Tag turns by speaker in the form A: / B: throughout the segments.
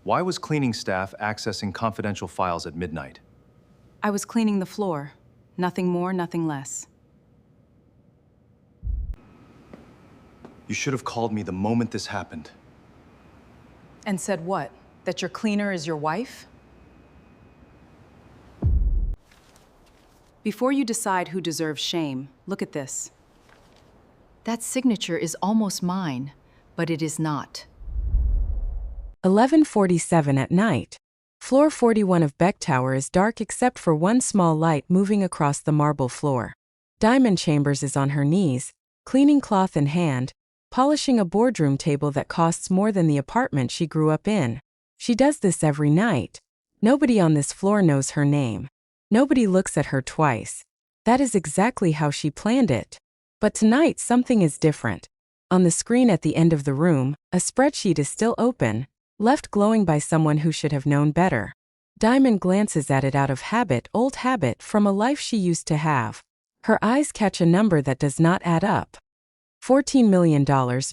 A: Why was cleaning staff accessing confidential files at midnight?
B: I was cleaning the floor. Nothing more, nothing less.
A: You should have called me the moment this happened.
B: And said what? That your cleaner is your wife? Before you decide who deserves shame, look at this.
C: That signature is almost mine, but it is not.
D: 11:47 at night. Floor 41 of Beck Tower is dark except for one small light moving across the marble floor. Diamond Chambers is on her knees, cleaning cloth in hand, polishing a boardroom table that costs more than the apartment she grew up in. She does this every night. Nobody on this floor knows her name. Nobody looks at her twice. That is exactly how she planned it. But tonight something is different. On the screen at the end of the room, a spreadsheet is still open, left glowing by someone who should have known better. Diamond glances at it out of habit, old habit from a life she used to have. Her eyes catch a number that does not add up. $14 million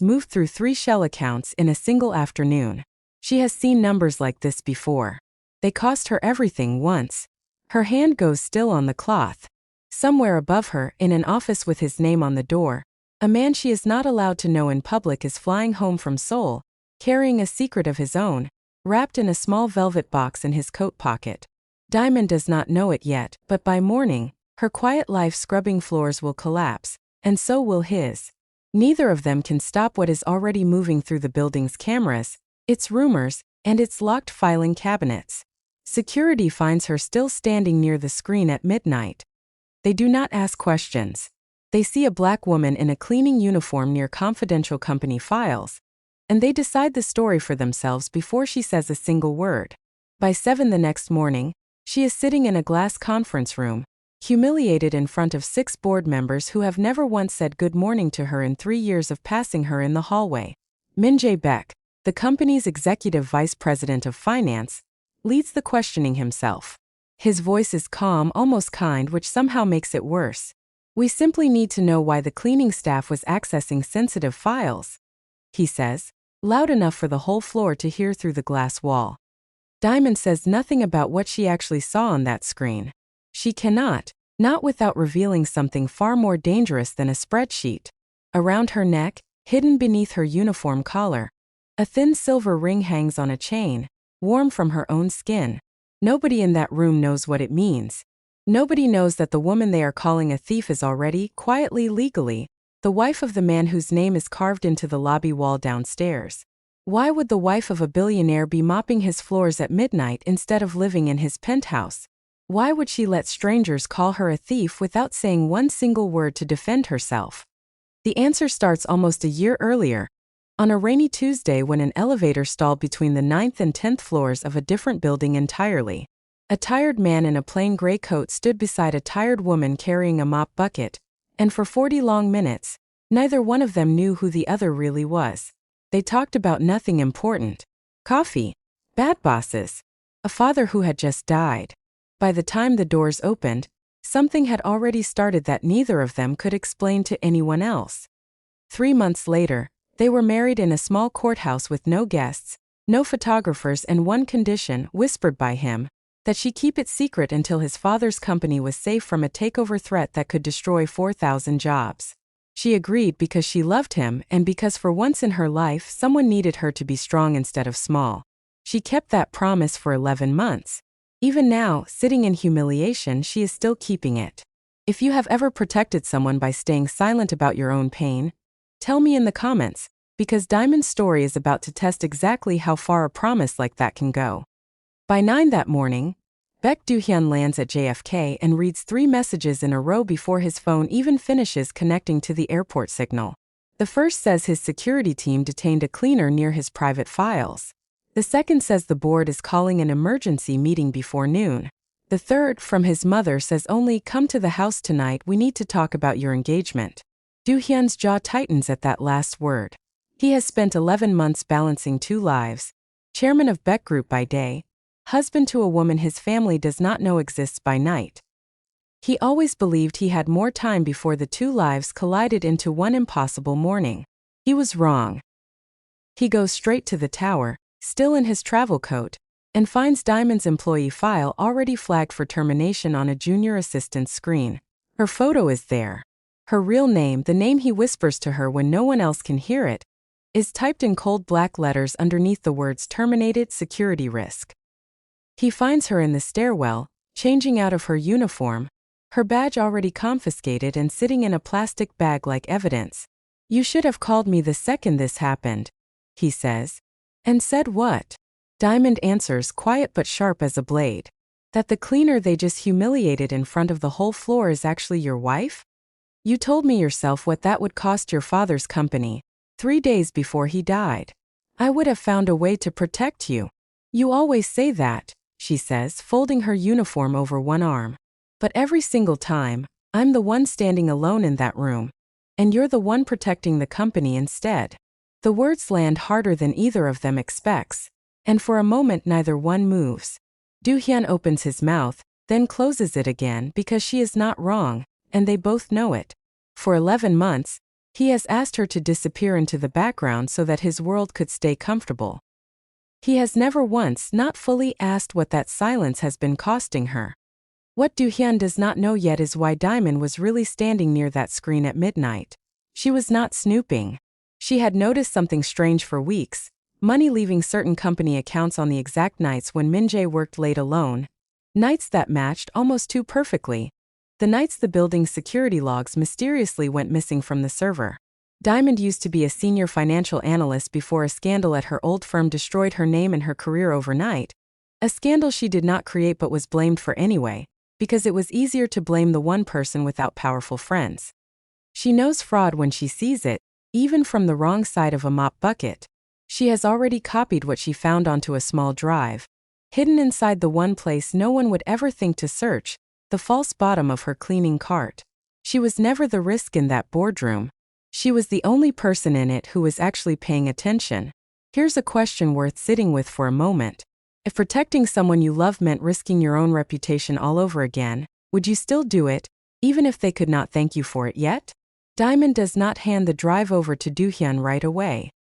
D: moved through 3 shell accounts in a single afternoon. She has seen numbers like this before. They cost her everything once. Her hand goes still on the cloth. Somewhere above her, in an office with his name on the door, a man she is not allowed to know in public is flying home from Seoul, carrying a secret of his own, wrapped in a small velvet box in his coat pocket. Diamond does not know it yet, but by morning, her quiet life scrubbing floors will collapse, and so will his. Neither of them can stop what is already moving through the building's cameras, its rumors, and its locked filing cabinets. Security finds her still standing near the screen at midnight. They do not ask questions. They see a black woman in a cleaning uniform near confidential company files, and they decide the story for themselves before she says a single word. By 7 the next morning, she is sitting in a glass conference room, humiliated in front of 6 board members who have never once said good morning to her in 3 years of passing her in the hallway. Min-jae Baek, the company's executive vice president of finance, leads the questioning himself. His voice is calm, almost kind, which somehow makes it worse. We simply need to know why the cleaning staff was accessing sensitive files, he says, loud enough for the whole floor to hear through the glass wall. Diamond says nothing about what she actually saw on that screen. She cannot, not without revealing something far more dangerous than a spreadsheet. Around her neck, hidden beneath her uniform collar, a thin silver ring hangs on a chain, warm from her own skin. Nobody in that room knows what it means. Nobody knows that the woman they are calling a thief is already, quietly, legally, the wife of the man whose name is carved into the lobby wall downstairs. Why would the wife of a billionaire be mopping his floors at midnight instead of living in his penthouse? Why would she let strangers call her a thief without saying one single word to defend herself? The answer starts almost a year earlier, on a rainy Tuesday when an elevator stalled between the 9th and 10th floors of a different building entirely. A tired man in a plain gray coat stood beside a tired woman carrying a mop bucket, and for 40 long minutes, neither one of them knew who the other really was. They talked about nothing important. Coffee, bad bosses, a father who had just died. By the time the doors opened, something had already started that neither of them could explain to anyone else. 3 months later, they were married in a small courthouse with no guests, no photographers, and one condition, whispered by him, that she keep it secret until his father's company was safe from a takeover threat that could destroy 4,000 jobs. She agreed because she loved him and because for once in her life someone needed her to be strong instead of small. She kept that promise for 11 months. Even now, sitting in humiliation, she is still keeping it. If you have ever protected someone by staying silent about your own pain, tell me in the comments, because Diamond's story is about to test exactly how far a promise like that can go. By 9 that morning, Baek Do-hyun lands at JFK and reads 3 messages in a row before his phone even finishes connecting to the airport signal. The first says his security team detained a cleaner near his private files. The second says the board is calling an emergency meeting before noon. The third, from his mother, says only, "Come to the house tonight, we need to talk about your engagement." Do-hyun's jaw tightens at that last word. He has spent 11 months balancing 2 lives. Chairman of Beck Group by day, husband to a woman his family does not know exists by night. He always believed he had more time before the 2 lives collided into one impossible morning. He was wrong. He goes straight to the tower, still in his travel coat, and finds Diamond's employee file already flagged for termination on a junior assistant's screen. Her photo is there. Her real name, the name he whispers to her when no one else can hear it, is typed in cold black letters underneath the words terminated security risk. He finds her in the stairwell, changing out of her uniform, her badge already confiscated and sitting in a plastic bag like evidence. "You should have called me the second this happened," he says. "And said what?" Diamond answers, quiet but sharp as a blade, "That the cleaner they just humiliated in front of the whole floor is actually your wife? You told me yourself what that would cost your father's company, 3 days before he died. I would have found a way to protect you. You always say that," she says, folding her uniform over one arm. "But every single time, I'm the one standing alone in that room. And you're the one protecting the company instead." The words land harder than either of them expects, and for a moment neither one moves. Do-hyun opens his mouth, then closes it again because she is not wrong, and they both know it. For 11 months, he has asked her to disappear into the background so that his world could stay comfortable. He has never once not fully asked what that silence has been costing her. What Do-hyun does not know yet is why Diamond was really standing near that screen at midnight. She was not snooping. She had noticed something strange for weeks, money leaving certain company accounts on the exact nights when Min-jae worked late alone, nights that matched almost too perfectly, the nights the building's security logs mysteriously went missing from the server. Diamond used to be a senior financial analyst before a scandal at her old firm destroyed her name and her career overnight, a scandal she did not create but was blamed for anyway, because it was easier to blame the one person without powerful friends. She knows fraud when she sees it, even from the wrong side of a mop bucket. She has already copied what she found onto a small drive, hidden inside the one place no one would ever think to search, the false bottom of her cleaning cart. She was never the risk in that boardroom. She was the only person in it who was actually paying attention. Here's a question worth sitting with for a moment. If protecting someone you love meant risking your own reputation all over again, would you still do it, even if they could not thank you for it yet? Diamond does not hand the drive over to Do-hyun right away.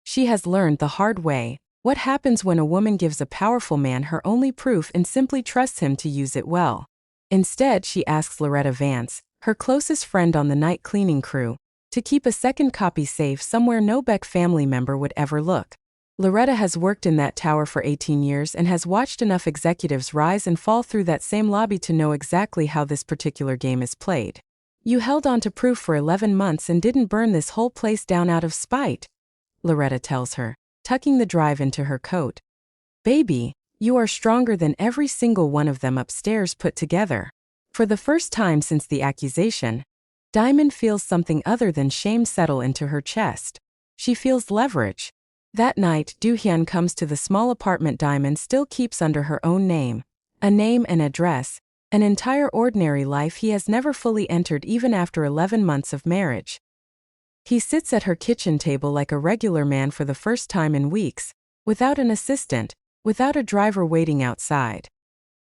D: She has learned the hard way what happens when a woman gives a powerful man her only proof and simply trusts him to use it well. Instead, she asks Loretta Vance, her closest friend on the night cleaning crew, to keep a second copy safe somewhere no Beck family member would ever look. Loretta has worked in that tower for 18 years and has watched enough executives rise and fall through that same lobby to know exactly how this particular game is played. "You held on to proof for 11 months and didn't burn this whole place down out of spite," Loretta tells her, tucking the drive into her coat. "Baby, you are stronger than every single one of them upstairs put together." For the first time since the accusation, Diamond feels something other than shame settle into her chest. She feels leverage. That night, Do-hyun comes to the small apartment Diamond still keeps under her own name, a name and address, an entire ordinary life he has never fully entered even after 11 months of marriage. He sits at her kitchen table like a regular man for the first time in weeks, without an assistant, without a driver waiting outside.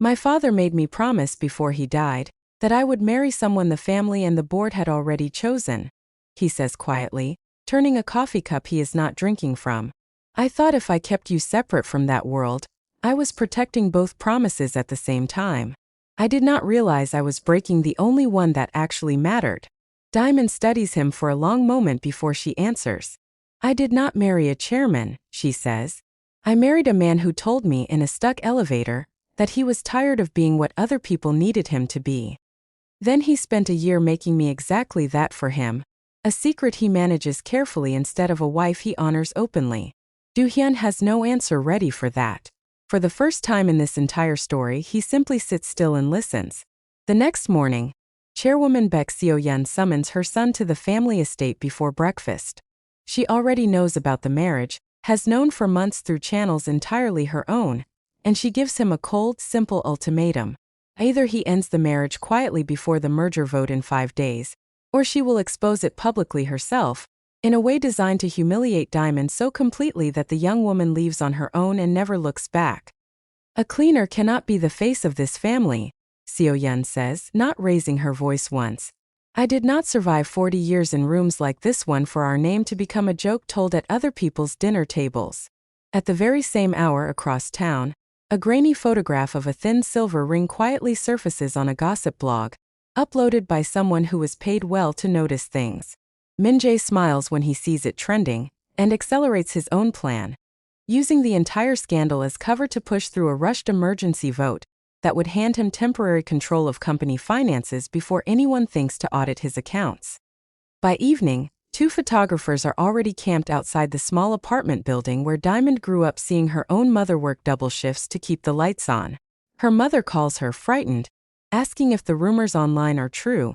D: "My father made me promise before he died that I would marry someone the family and the board had already chosen," he says quietly, turning a coffee cup he is not drinking from. "I thought if I kept you separate from that world, I was protecting both promises at the same time. I did not realize I was breaking the only one that actually mattered." Diamond studies him for a long moment before she answers. "I did not marry a chairman," she says. "I married a man who told me in a stuck elevator that he was tired of being what other people needed him to be. Then he spent a year making me exactly that for him, a secret he manages carefully instead of a wife he honors openly." Do-hyun has no answer ready for that. For the first time in this entire story, he simply sits still and listens. The next morning, Chairwoman Baek Do-hyun summons her son to the family estate before breakfast. She already knows about the marriage, has known for months through channels entirely her own, and she gives him a cold, simple ultimatum. Either he ends the marriage quietly before the merger vote in 5 days, or she will expose it publicly herself, in a way designed to humiliate Diamond so completely that the young woman leaves on her own and never looks back. "A cleaner cannot be the face of this family," Do-hyun says, not raising her voice once. "I did not survive 40 years in rooms like this one for our name to become a joke told at other people's dinner tables." At the very same hour across town, a grainy photograph of a thin silver ring quietly surfaces on a gossip blog, uploaded by someone who was paid well to notice things. Min-jae smiles when he sees it trending, and accelerates his own plan, using the entire scandal as cover to push through a rushed emergency vote that would hand him temporary control of company finances before anyone thinks to audit his accounts. By evening, two photographers are already camped outside the small apartment building where Diamond grew up, seeing her own mother work double shifts to keep the lights on. Her mother calls her frightened, asking if the rumors online are true,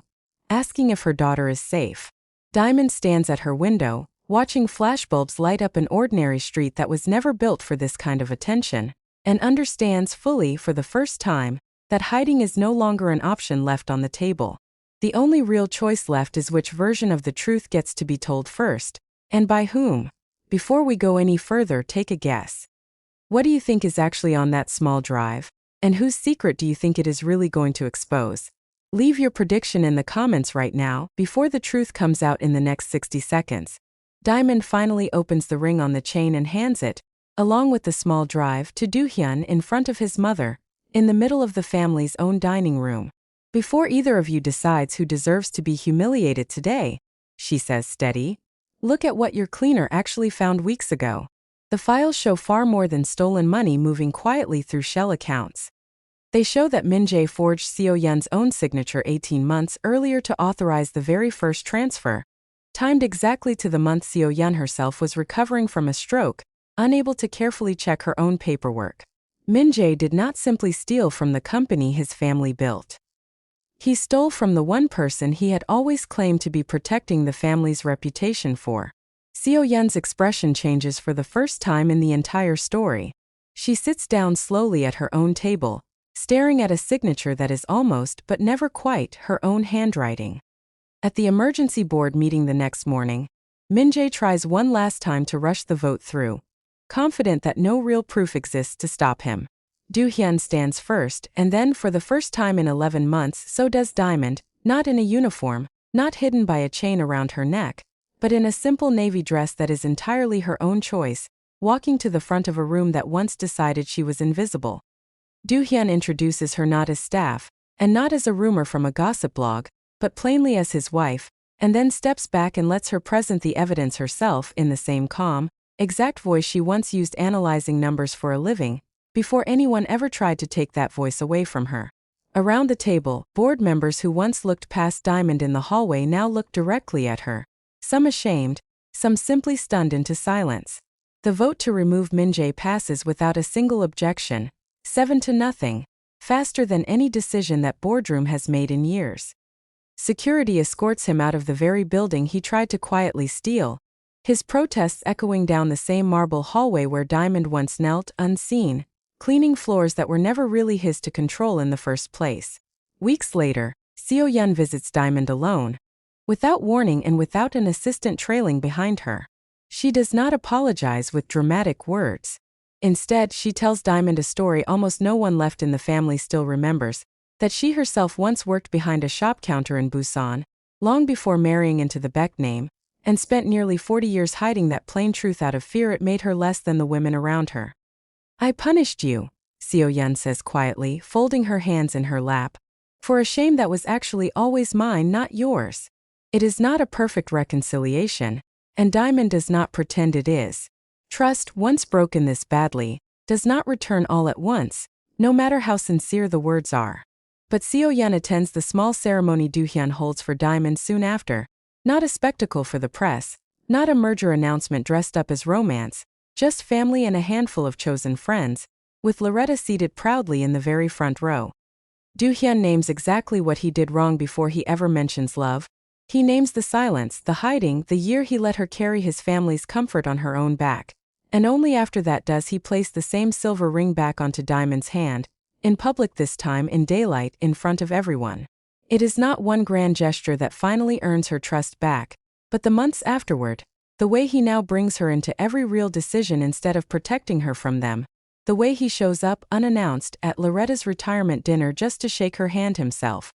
D: asking if her daughter is safe. Diamond stands at her window, watching flashbulbs light up an ordinary street that was never built for this kind of attention, and understands fully for the first time that hiding is no longer an option left on the table. The only real choice left is which version of the truth gets to be told first, and by whom. Before we go any further, take a guess. What do you think is actually on that small drive? And whose secret do you think it is really going to expose? Leave your prediction in the comments right now, before the truth comes out in the next 60 seconds. Diamond finally opens the ring on the chain and hands it, along with the small drive, to Do-hyun in front of his mother, in the middle of the family's own dining room. Before either of you decides who deserves to be humiliated today, she says steady, look at what your cleaner actually found weeks ago. The files show far more than stolen money moving quietly through shell accounts. They show that Min-jae forged Seo-yeon's own signature 18 months earlier to authorize the very first transfer, timed exactly to the month Seo-yeon herself was recovering from a stroke, unable to carefully check her own paperwork. Min-jae did not simply steal from the company his family built. He stole from the one person he had always claimed to be protecting the family's reputation for. Seo-yeon's expression changes for the first time in the entire story. She sits down slowly at her own table, staring at a signature that is almost but never quite her own handwriting. At the emergency board meeting the next morning, Min-jae tries one last time to rush the vote through, confident that no real proof exists to stop him. Do-hyun stands first, and then for the first time in 11 months so does Diamond, not in a uniform, not hidden by a chain around her neck, but in a simple navy dress that is entirely her own choice, walking to the front of a room that once decided she was invisible. Do-hyun introduces her not as staff, and not as a rumor from a gossip blog, but plainly as his wife, and then steps back and lets her present the evidence herself in the same calm, exact voice she once used analyzing numbers for a living, before anyone ever tried to take that voice away from her. Around the table, board members who once looked past Diamond in the hallway now look directly at her, some ashamed, some simply stunned into silence. The vote to remove Min-jae passes without a single objection, 7-0, faster than any decision that Boardroom has made in years. Security escorts him out of the very building he tried to quietly steal, his protests echoing down the same marble hallway where Diamond once knelt, unseen, cleaning floors that were never really his to control in the first place. Weeks later, Seo-yeon visits Diamond alone, without warning and without an assistant trailing behind her. She does not apologize with dramatic words. Instead, she tells Diamond a story almost no one left in the family still remembers, that she herself once worked behind a shop counter in Busan, long before marrying into the Baek name, and spent nearly 40 years hiding that plain truth out of fear it made her less than the women around her. I punished you, Seo-yeon says quietly, folding her hands in her lap, for a shame that was actually always mine, not yours. It is not a perfect reconciliation, and Diamond does not pretend it is. Trust, once broken this badly, does not return all at once, no matter how sincere the words are. But Seo-yeon attends the small ceremony Do-hyun holds for Diamond soon after, not a spectacle for the press, not a merger announcement dressed up as romance, just family and a handful of chosen friends, with Loretta seated proudly in the very front row. Do-hyun names exactly what he did wrong before he ever mentions love. He names the silence, the hiding, the year he let her carry his family's comfort on her own back. And only after that does he place the same silver ring back onto Diamond's hand, in public this time in daylight in front of everyone. It is not one grand gesture that finally earns her trust back, but the months afterward, the way he now brings her into every real decision instead of protecting her from them, the way he shows up unannounced at Loretta's retirement dinner just to shake her hand himself.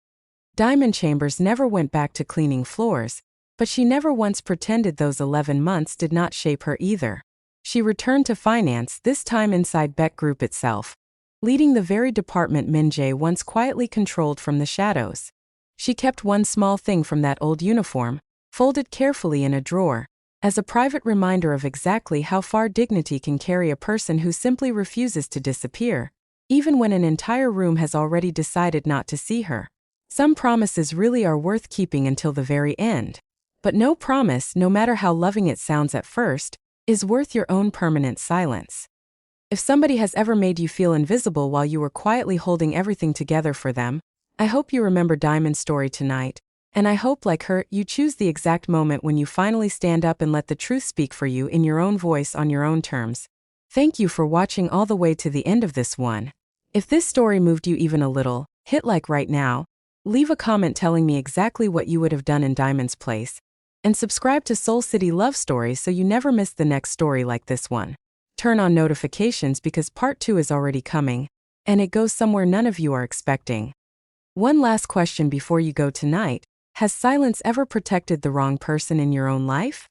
D: Diamond Chambers never went back to cleaning floors, but she never once pretended those 11 months did not shape her either. She returned to finance, this time inside Baek Group itself, leading the very department Min Jae once quietly controlled from the shadows. She kept one small thing from that old uniform, folded carefully in a drawer, as a private reminder of exactly how far dignity can carry a person who simply refuses to disappear, even when an entire room has already decided not to see her. Some promises really are worth keeping until the very end. But no promise, no matter how loving it sounds at first, is worth your own permanent silence. If somebody has ever made you feel invisible while you were quietly holding everything together for them, I hope you remember Diamond's story tonight, and I hope, like her, you choose the exact moment when you finally stand up and let the truth speak for you in your own voice on your own terms. Thank you for watching all the way to the end of this one. If this story moved you even a little, hit like right now, leave a comment telling me exactly what you would have done in Diamond's place, and subscribe to Seoul City Love Stories so you never miss the next story like this one. Turn on notifications because part 2 is already coming, and it goes somewhere none of you are expecting. One last question before you go tonight: has silence ever protected the wrong person in your own life?